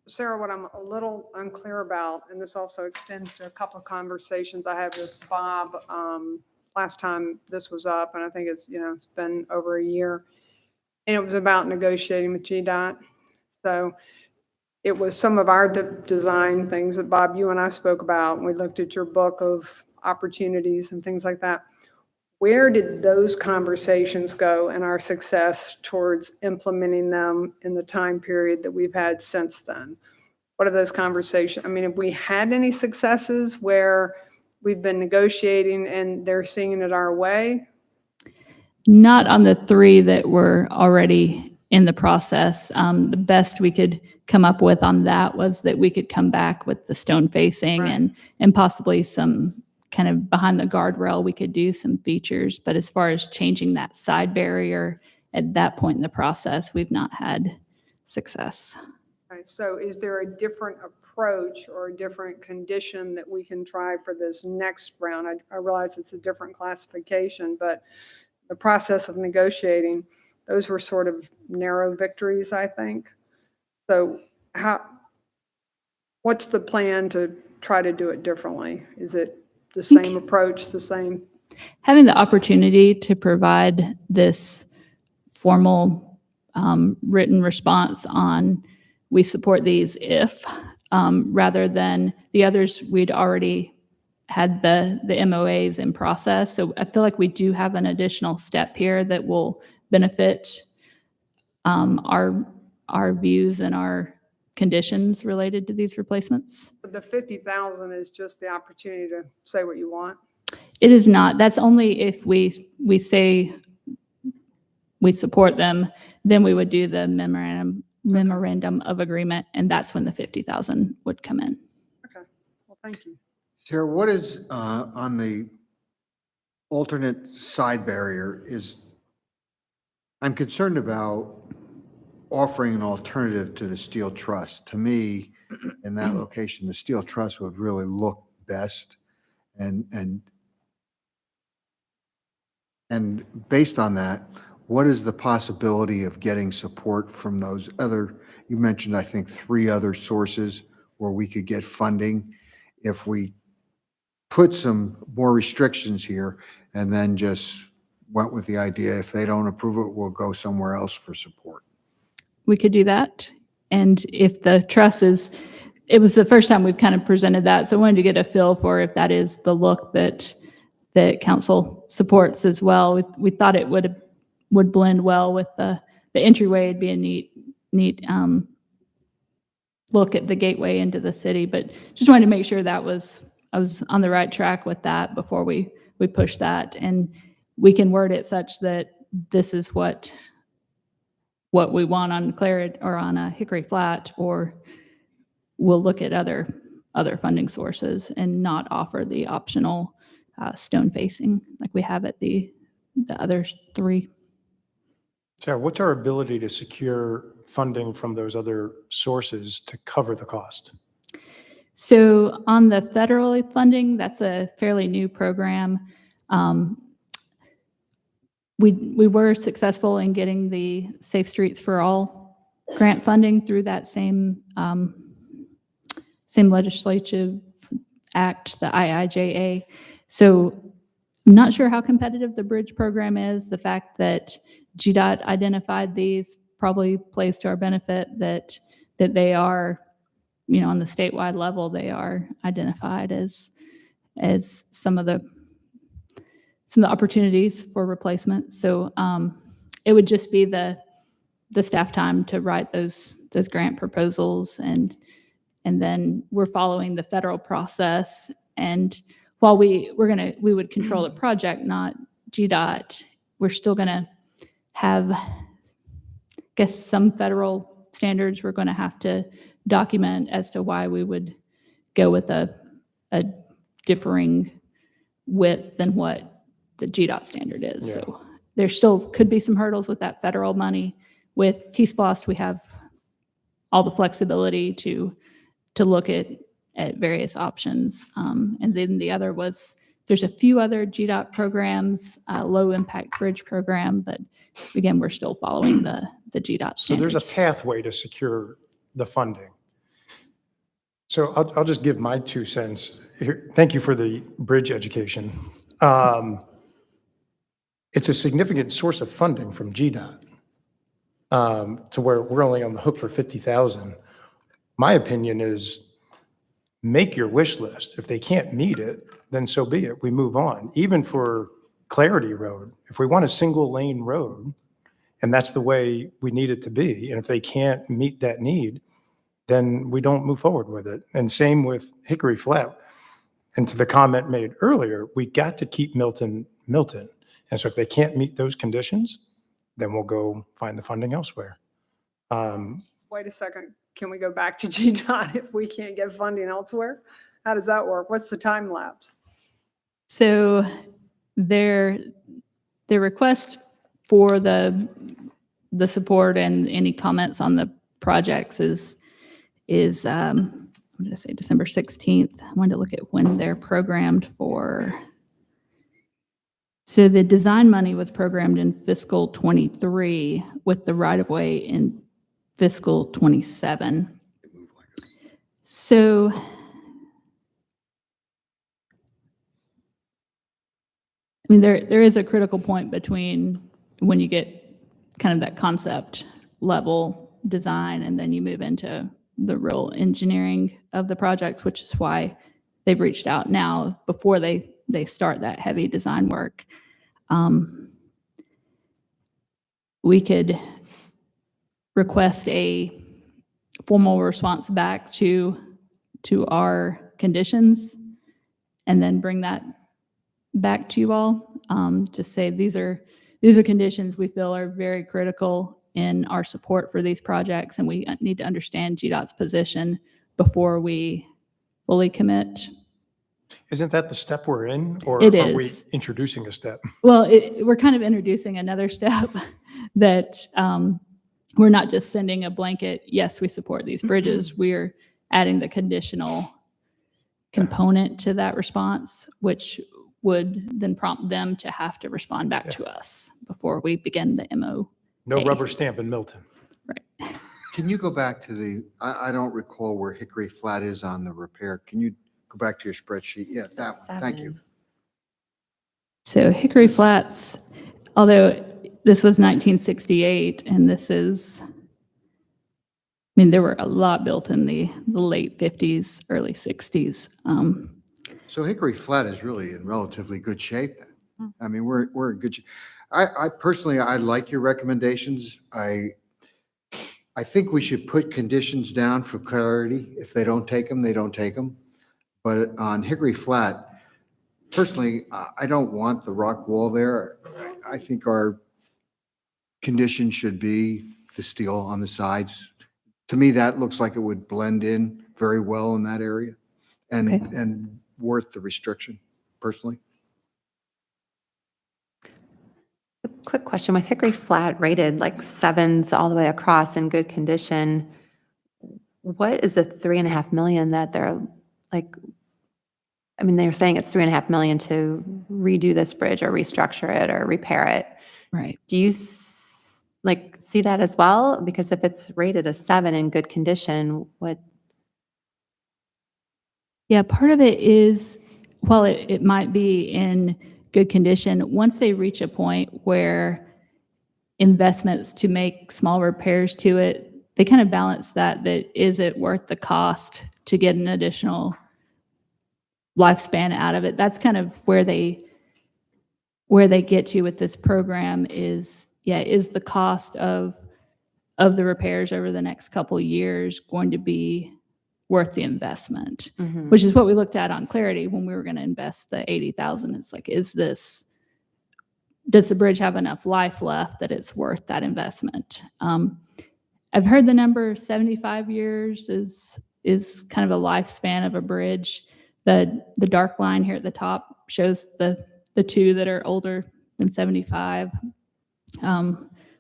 Sarah, what I'm a little unclear about, and this also extends to a couple of conversations I had with Bob last time this was up, and I think it's been over a year, and it was about negotiating with GDOT. So it was some of our design things that Bob, you and I spoke about, and we looked at your book of opportunities and things like that. Where did those conversations go and our success towards implementing them in the time period that we've had since then? What are those conversations? I mean, have we had any successes where we've been negotiating and they're seeing it our way? Not on the 3 that were already in the process. The best we could come up with on that was that we could come back with the stone facing Right. and possibly some kind of behind the guardrail, we could do some features. But as far as changing that side barrier at that point in the process, we've not had success. Right, so is there a different approach or a different condition that we can try for this next round? I realize it's a different classification, but the process of negotiating, those were sort of narrow victories, I think. So what's the plan to try to do it differently? Is it the same approach, the same? Having the opportunity to provide this formal written response on we support these if, rather than the others we'd already had the MOAs in process. So I feel like we do have an additional step here that will benefit our views and our conditions related to these replacements. But the 50,000 is just the opportunity to say what you want. It is not. That's only if we say we support them, then we would do the memorandum of agreement, and that's when the 50,000 would come in. Okay, well, Thank you. Sarah, what is on the alternate side barrier is, I'm concerned about offering an alternative to the steel truss. To me, in that location, the steel truss would really look best. And based on that, what is the possibility of getting support from those other, you mentioned, I think, 3 other sources where we could get funding if we put some more restrictions here and then just went with the idea, if they don't approve it, we'll go somewhere else for support. We could do that. And if the truss is, it was the first time we've kind of presented that, so I wanted to get a feel for if that is the look that council supports as well. We thought it would blend well with the entryway. It'd be a neat look at the gateway into the city, but just wanted to make sure I was on the right track with that before we push that. And we can word it such that this is what we want on Claret or on a Hickory Flat, or we'll look at other funding sources and not offer the optional stone facing like we have at the other 3. Sarah, what's our ability to secure funding from those other sources to cover the cost? So on the federal funding, that's a fairly new program. We were successful in getting the Safe Streets for All grant funding through that same legislative act, the IIJA. So I'm not sure how competitive the bridge program is. The fact that GDOT identified these probably plays to our benefit, that they are, on the statewide level, they are identified as some of the opportunities for replacement. So it would just be the staff time to write those grant proposals, and then we're following the federal process. And while we would control the project, not GDOT, we're still going to have, I guess, some federal standards we're going to have to document as to why we would go with a differing width than what the GDOT standard is. Yeah. So there still could be some hurdles with that federal money. With T-SPLOST, we have all the flexibility to look at various options. And then the other was, there's a few other GDOT programs, low impact bridge program, but again, we're still following the GDOT standards. So there's a pathway to secure the funding. So I'll just give my 2 cents here. Thank you for the bridge education. It's a significant source of funding from GDOT, to where we're only on the hook for 50,000. My opinion is, make your wish list. If they can't meet it, then so be it. We move on. Even for Clarity Road, if we want a single lane road, and that's the way we need it to be, and if they can't meet that need, then we don't move forward with it. And same with Hickory Flat. And to the comment made earlier, we got to keep Milton. And so if they can't meet those conditions, then we'll go find the funding elsewhere. Wait a second. Can we go back to GDOT if we can't get funding elsewhere? How does that work? What's the time lapse? So their request for the support and any comments on the projects is I'm going to say December 16th. I wanted to look at when they're programmed for. So the design money was programmed in fiscal 23 with the right-of-way in fiscal 27. So I mean, there is a critical point between when you get kind of that concept level design and then you move into the real engineering of the projects, which is why they've reached out now before they start that heavy design work. We could request a formal response back to our conditions and then bring that back to you all. Just say these are conditions we feel are very critical in our support for these projects, and we need to understand GDOT's position before we fully commit. Isn't that the step we're in, or It are we is. introducing a step? Well, we're kind of introducing another step that we're not just sending a blanket, yes, we support these bridges. We're adding the conditional component to that response, which would then prompt them to have to respond back to us before we begin the MO. No rubber stamp in Milton. Right. Can you go back to I don't recall where Hickory Flat is on the repair. Can you go back to your spreadsheet? Yeah, that one. Thank you. So Hickory Flats, although this was 1968 and this is, I mean, there were a lot built in the late 50s, early 60s. So Hickory Flat is really in relatively good shape then. I mean, we're in good shape. I personally, I like your recommendations. I think we should put conditions down for clarity. If they don't take them, they don't take them. But on Hickory Flat, personally, I don't want the rock wall there. I think our condition should be the steel on the sides. To me, that looks like it would blend in very well in that area and worth the restriction, personally. A quick question, with Hickory Flat rated like 7s all the way across in good condition, what is the 3.5 million that they're like, I mean, they're saying it's 3.5 million to redo this bridge or restructure it or repair it. Right. Do you see that as well? Because if it's rated a 7 in good condition, what? Yeah, part of it is, while it might be in good condition, once they reach a point where investments to make small repairs to it, they kind of balance that is it worth the cost to get an additional lifespan out of it? That's kind of where they get to with this program is the cost of the repairs over the next couple of years going to be worth the investment, which is what we looked at on Clarity when we were going to invest the $80,000. It's like, does the bridge have enough life left that it's worth that investment? I've heard the number 75 years is kind of a lifespan of a bridge. The dark line here at the top shows the two that are older than 75,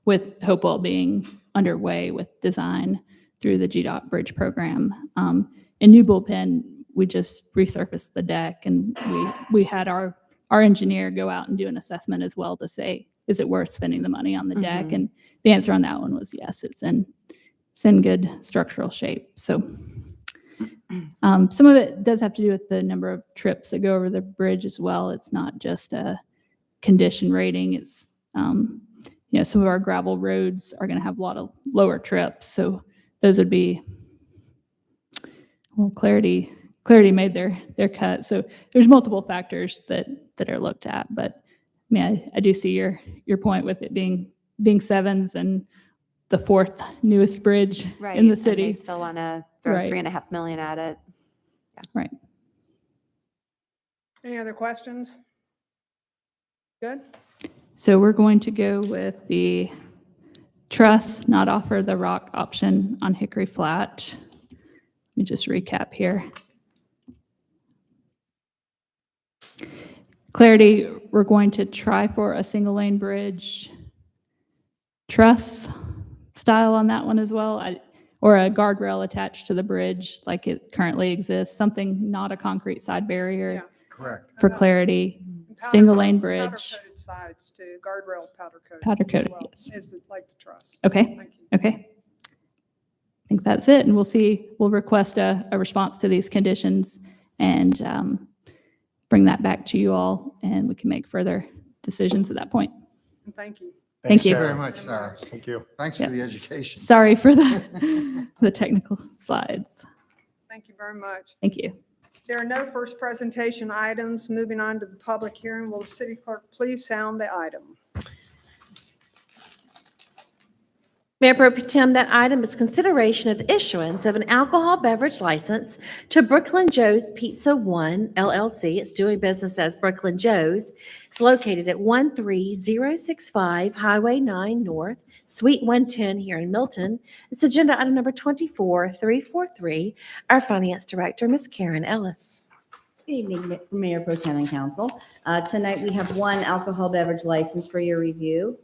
with Hopewell being underway with design through the GDOT bridge program. In New Bullpen, we just resurfaced the deck, and we had our engineer go out and do an assessment as well to say, is it worth spending the money on the deck? And the answer on that one was yes, it's in good structural shape. So some of it does have to do with the number of trips that go over the bridge as well. It's not just a condition rating. It's some of our gravel roads are going to have a lot of lower trips, so those would be, well, Clarity made their cut. So there's multiple factors that are looked at, but I mean, I do see your point with it being 7s and the 4th newest bridge in the city. And they still want to throw Right. 3.5 million at it. Right. Any other questions? Good. So we're going to go with the truss, not offer the rock option on Hickory Flat. Let me just recap here. Clarity, we're going to try for a single lane bridge truss style on that one as well, or a guardrail attached to the bridge like it currently exists, something not a concrete side barrier Correct. for Clarity. Powder- Single lane Powder bridge. coated sides too, guardrail powder coated. Powder as coated, well, yes. Is it like the truss? Okay. Thank you. Okay. I think that's it. And we'll request a response to these conditions and bring that back to you all, and we can make further decisions at that point. Thank you. Thank you. Thank you very much, Sarah. Thank you. Thanks Yeah. for the education. Sorry for the technical slides. Thank you very much. Thank you. There are no first presentation items. Moving on to the public hearing, will the city clerk please sound the item? Mayor Pro Tem, that item is consideration of the issuance of an alcohol beverage license to Brooklyn Joe's Pizza One LLC. It's doing business as Brooklyn Joe's. It's located at 13065 Highway 9 North, Suite 110 here in Milton. It's agenda item number 24343. Our Finance Director, Ms. Karen Ellis. Good evening, Mayor Pro Tem and Council. Tonight, we have one alcohol beverage license for your review.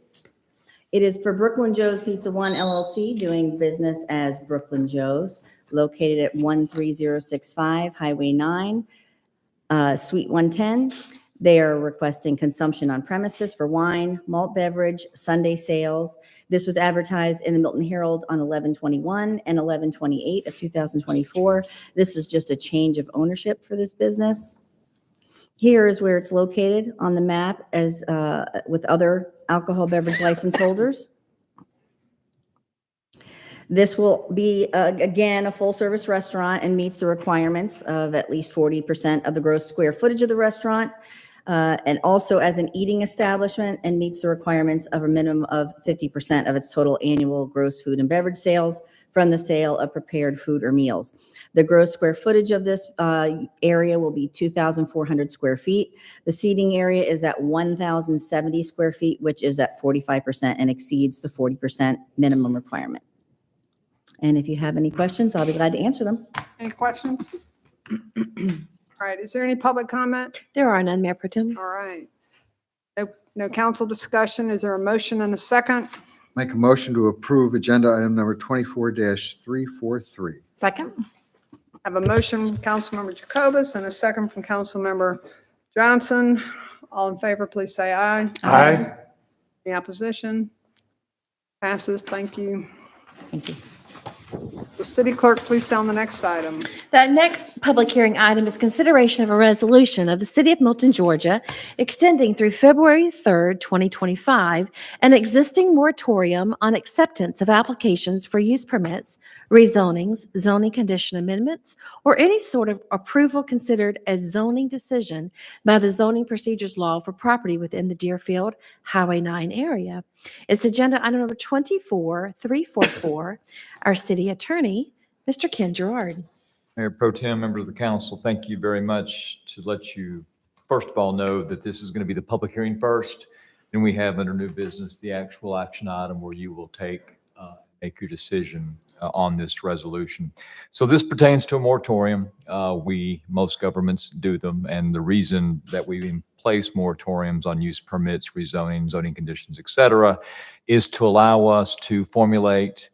It is for Brooklyn Joe's Pizza One LLC, doing business as Brooklyn Joe's, located at 13065 Highway 9, Suite 110. They are requesting consumption on premises for wine, malt beverage, Sunday sales. This was advertised in the Milton Herald on 11/21 and 11/28 of 2024. This is just a change of ownership for this business. Here is where it's located on the map as with other alcohol beverage license holders. This will be, again, a full-service restaurant and meets the requirements of at least 40% of the gross square footage of the restaurant, and also as an eating establishment and meets the requirements of a minimum of 50% of its total annual gross food and beverage sales from the sale of prepared food or meals. The gross square footage of this area will be 2,400 square feet. The seating area is at 1,070 square feet, which is at 45% and exceeds the 40% minimum requirement. And if you have any questions, I'll be glad to answer them. Any questions? All right, is there any public comment? There are none, Mayor Pro Tem. All right. No council discussion. Is there a motion and a second? Make a motion to approve agenda item number 24-343. Second. I have a motion from Councilmember Jacobus and a second from Councilmember Johnson. All in favor, please say aye. Aye. Any opposition? Passes. Thank you. Thank you. The city clerk, please sound the next item. That next public hearing item is consideration of a resolution of the City of Milton, Georgia, extending through February 3rd, 2025, an existing moratorium on acceptance of applications for use permits, rezonings, zoning condition amendments, or any sort of approval considered a zoning decision by the zoning procedures law for property within the Deerfield Highway 9 area. It's agenda item number 24344. Our city attorney, Mr. Ken Gerard. Mayor Pro Tem, members of the council, thank you very much. To let you, first of all, know that this is going to be the public hearing first. Then we have under new business, the actual action item where you will make your decision on this resolution. So this pertains to a moratorium. Most governments do them. And the reason that we place moratoriums on use permits, rezoning, zoning conditions, et cetera, is to allow us to formulate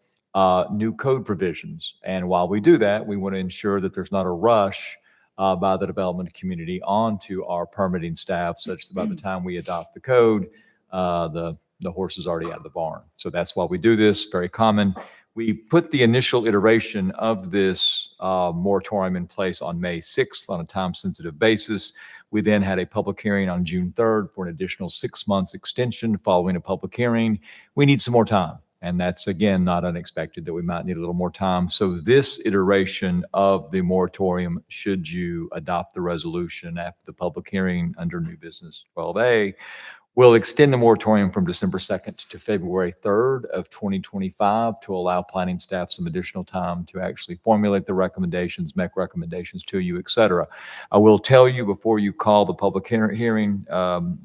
new code provisions. And while we do that, we want to ensure that there's not a rush by the development community onto our permitting staff, such that by the time we adopt the code, the horse is already out of the barn. So that's why we do this. Very common. We put the initial iteration of this moratorium in place on May 6th on a time-sensitive basis. We then had a public hearing on June 3rd for an additional 6 months extension following a public hearing. We need some more time. And that's, again, not unexpected that we might need a little more time. So this iteration of the moratorium, should you adopt the resolution after the public hearing under new business 12A, will extend the moratorium from December 2nd to February 3rd of 2025 to allow planning staff some additional time to actually formulate the recommendations, make recommendations to you, et cetera. I will tell you before you call the public hearing,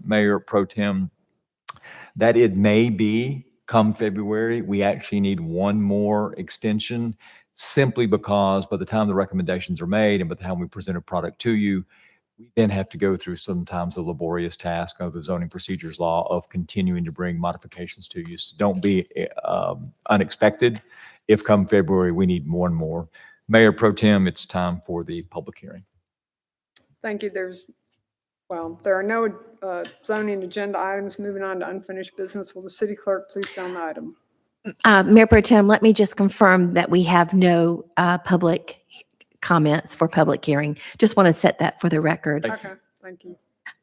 Mayor Pro Tem, that it may be come February, we actually need one more extension, simply because by the time the recommendations are made and by the time we present a product to you, we then have to go through sometimes the laborious task of the zoning procedures law of continuing to bring modifications to you. So don't be unexpected if come February we need more and more. Mayor Pro Tem, it's time for the public hearing. Thank you. There are no zoning agenda items. Moving on to unfinished business. Will the city clerk please sound the item? Mayor Pro Tem, let me just confirm that we have no public comments for public hearing. Just want to set that for the record. Okay, thank you.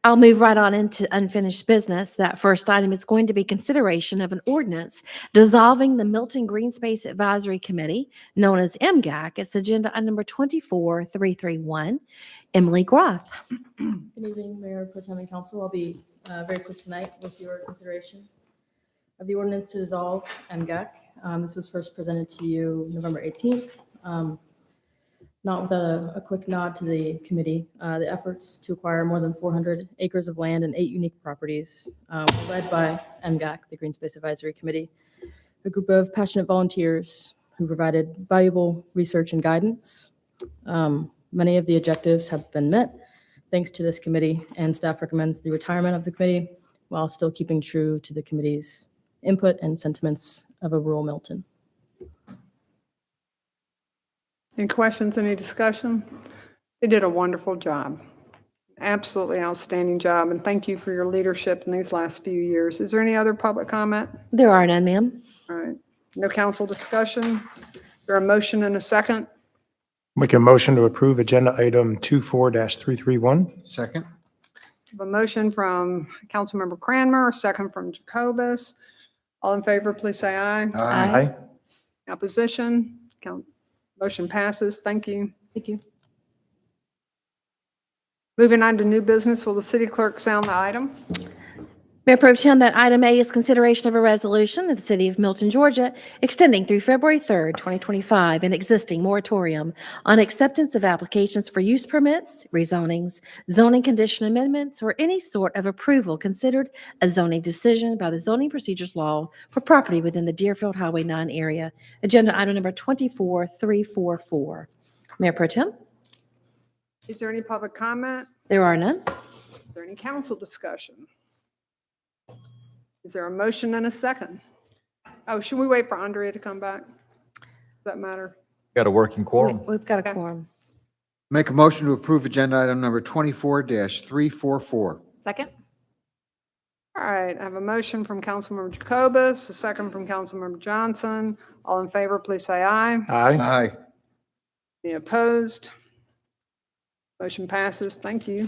I'll move right on into unfinished business. That first item is going to be consideration of an ordinance dissolving the Milton Green Space Advisory Committee, known as MGAC. It's agenda item number 24331. Emily Groth. Good evening, Mayor Pro Tem and Council. I'll be very quick tonight with your consideration of the ordinance to dissolve MGAC. This was first presented to you November 18th. Not without a quick nod to the committee. The efforts to acquire more than 400 acres of land and 8 unique properties were led by MGAC, the Green Space Advisory Committee, a group of passionate volunteers who provided valuable research and guidance. Many of the objectives have been met thanks to this committee, and staff recommends the retirement of the committee while still keeping true to the committee's input and sentiments of a rural Milton. Any questions, any discussion? They did a wonderful job. Absolutely outstanding job, and thank you for your leadership in these last few years. Is there any other public comment? There are none, ma'am. All right, no council discussion? Is there a motion and a second? Make a motion to approve agenda item 24-331. Second? A motion from Councilmember Cranmer, a second from Jacobus. All in favor, please say aye. Aye. Opposition? Motion passes. Thank you. Thank you. Moving on to new business, will the city clerk sound the item? Mayor Pro Tem, that item A is consideration of a resolution of the City of Milton, Georgia, extending through February 3rd, 2025, an existing moratorium on acceptance of applications for use permits, rezonings, zoning condition amendments, or any sort of approval considered a zoning decision by the Zoning Procedures Law for property within the Deerfield Highway 9 area. Agenda item number 24344. Mayor Pro Tem, Is there any public comment? there are none. Is there any council discussion? Is there a motion and a second? Oh, should we wait for Andrea to come back? Does that matter? Got a working quorum? We've got a Okay. quorum. Make a motion to approve agenda item number 24-344. Second? All right, I have a motion from Councilmember Jacobus, a second from Councilmember Johnson. All in favor, please say aye. Aye. Aye. Any opposed? Motion passes. Thank you.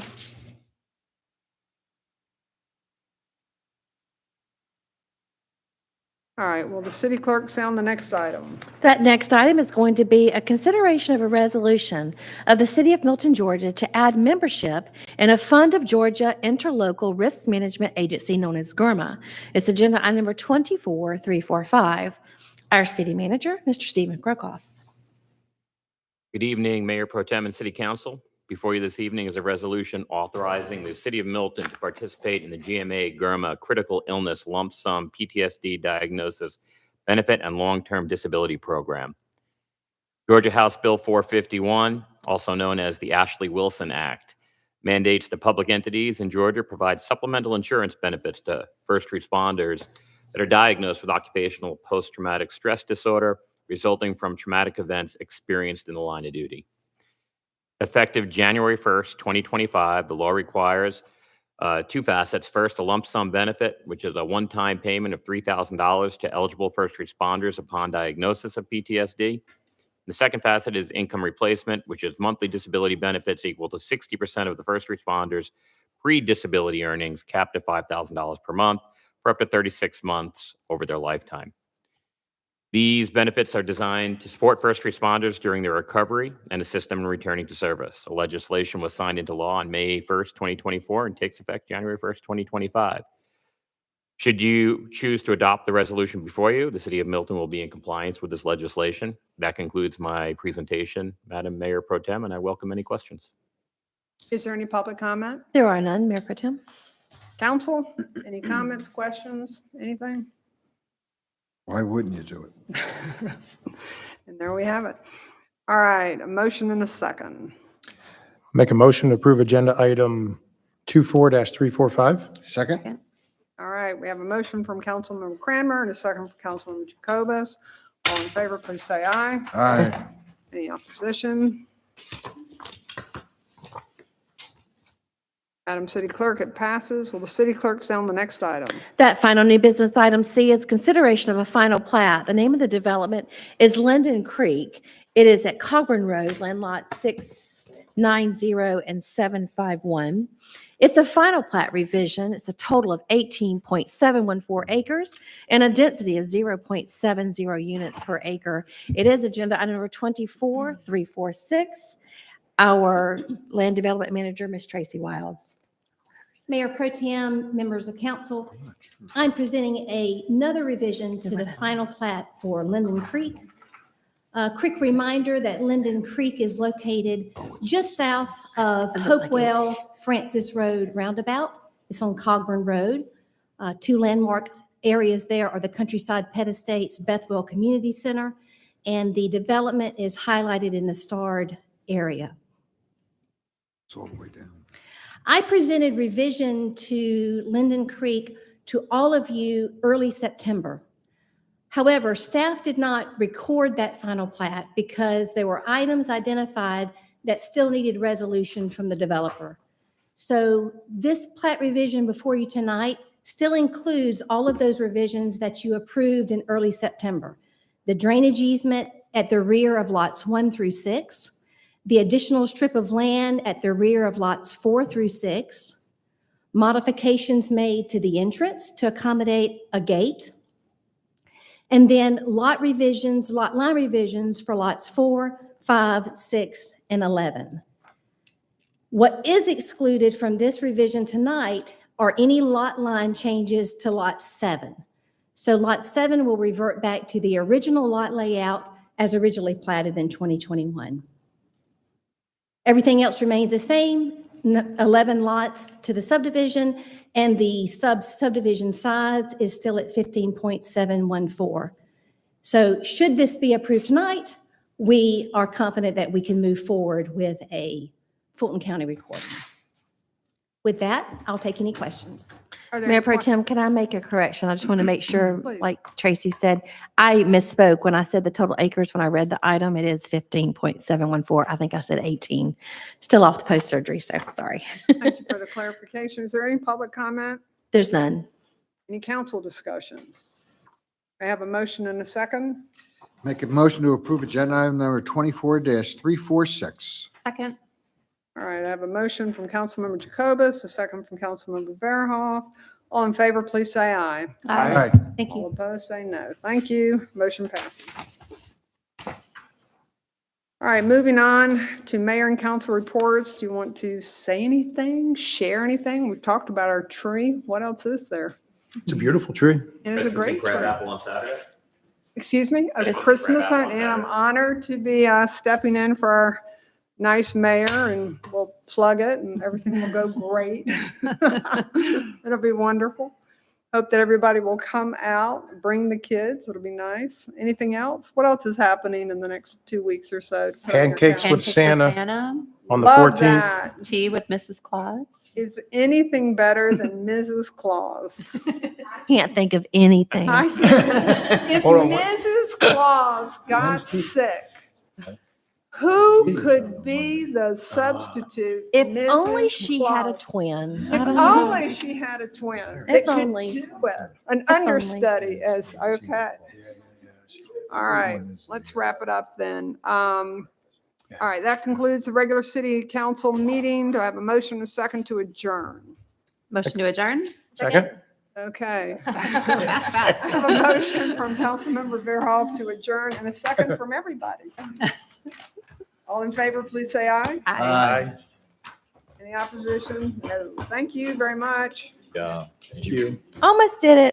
All right, will the city clerk sound the next item? That next item is going to be a consideration of a resolution of the City of Milton, Georgia, to add membership in a Fund of Georgia Interlocal Risk Management Agency known as GERMA. It's agenda item number 24345. Our city manager, Mr. Stephen Krokoff. Good evening, Mayor Pro Tem and City Council. Before you this evening is a resolution authorizing the City of Milton to participate in the GMA GERMA Critical Illness Lump Sum PTSD Diagnosis Benefit and Long-Term Disability Program. Georgia House Bill 451, also known as the Ashley Wilson Act, mandates that public entities in Georgia provide supplemental insurance benefits to first responders that are diagnosed with occupational post-traumatic stress disorder resulting from traumatic events experienced in the line of duty. Effective January 1st, 2025, the law requires two facets. First, a lump sum benefit, which is a one-time payment of $3,000 to eligible first responders upon diagnosis of PTSD. The second facet is income replacement, which is monthly disability benefits equal to 60% of the first responders' pre-disability earnings, capped at $5,000 per month for up to 36 months over their lifetime. These benefits are designed to support first responders during their recovery and assist them in returning to service. The legislation was signed into law on May 1st, 2024, and takes effect January 1st, 2025. Should you choose to adopt the resolution before you, the City of Milton will be in compliance with this legislation. That concludes my presentation, Madam Mayor Pro Tem, and I welcome any questions. Is there any public comment? There are none, Mayor Pro Tem. Council, any comments, questions, anything? Why wouldn't you do it? And there we have it. All right, a motion and a second. Make a motion to approve agenda item 24-345. Second? All right, we have a motion from Councilmember Cranmer and a second from Councilmember Jacobus. All in favor, please say aye. Aye. Any opposition? Madam City Clerk, it passes. Will the city clerk sound the next item? That final new business item C is consideration of a final plat. The name of the development is Linden Creek. It is at Cogburn Road, land lot 690 and 751. It's a final plat revision. It's a total of 18.714 acres and a density of 0.70 units per acre. It is agenda item number 24346. Our land development manager, Ms. Tracy Wilds. Mayor Pro Tem, members of council, I'm presenting another revision to the final plat for Linden Creek. A quick reminder that Linden Creek is located just south of Hopewell Francis Road roundabout. It's on Cogburn Road. Two landmark areas there are the Countryside Pet Estates Bethwell Community Center, and the development is highlighted in the starred area. It's all the way down. I presented revision to Linden Creek to all of you early September. However, staff did not record that final plat because there were items identified that still needed resolution from the developer. So this plat revision before you tonight still includes all of those revisions that you approved in early September. The drainage easement at the rear of lots 1 through 6, the additional strip of land at the rear of lots 4 through 6, modifications made to the entrance to accommodate a gate, and then lot line revisions for lots 4, 5, 6, and 11. What is excluded from this revision tonight are any lot line changes to lot 7. So lot 7 will revert back to the original lot layout as originally platted in 2021. Everything else remains the same, 11 lots to the subdivision, and the subdivision size is still at 15.714. So should this be approved tonight, we are confident that we can move forward with a Fulton County recording. With that, I'll take any questions. Are there Mayor any Pro questions? Tem, can I make a correction? I just want to make sure, Please. like Tracy said, I misspoke when I said the total acres. When I read the item, it is 15.714. I think I said 18. Still off the post-surgery, so sorry. Thank you for the clarification. Is there any public comment? There's none. Any council discussion? I have a motion and a second. Make a motion to approve agenda item number 24-346. Second. All right, I have a motion from Councilmember Jacobus, a second from Councilmember Verhoff. All in favor, please say aye. Aye. Thank All you. opposed, say no. Thank you. Motion passes. All right, moving on to mayor and council reports. Do you want to say anything, share anything? We've talked about our tree. What else is there? It's a beautiful tree. It is a great tree. Crab apple on Saturday. Excuse me, a Christmas Christmas crab apple hunt, on and I'm Saturday. honored to be stepping in for our nice mayor, and we'll plug it and everything will go great. It'll be wonderful. Hope that everybody will come out, bring the kids. It'll be nice. Anything else? What else is happening in the next 2 weeks or so? to put on your Pancakes calendar? with Santa on the Love 14th. that. Tea with Mrs. Claus. Is anything better than Mrs. Claus? Can't think of anything. If Hold on, what? Mrs. Claus got sick, who could be the substitute? If Mrs. only she had a Claus? twin. If I don't know. only she had a twin. If that could only. do it. An only. understudy as, okay. All right, let's wrap it up then. All right, that concludes the regular city council meeting. Do I have a motion and a second to adjourn? Motion to adjourn? Second? Okay. Fast, I have a motion from Councilmember Verhoff to adjourn and a second from everybody. All in favor, please say aye. Aye. Any opposition? No. Thank you very much. Yeah. Thank you. Almost did it.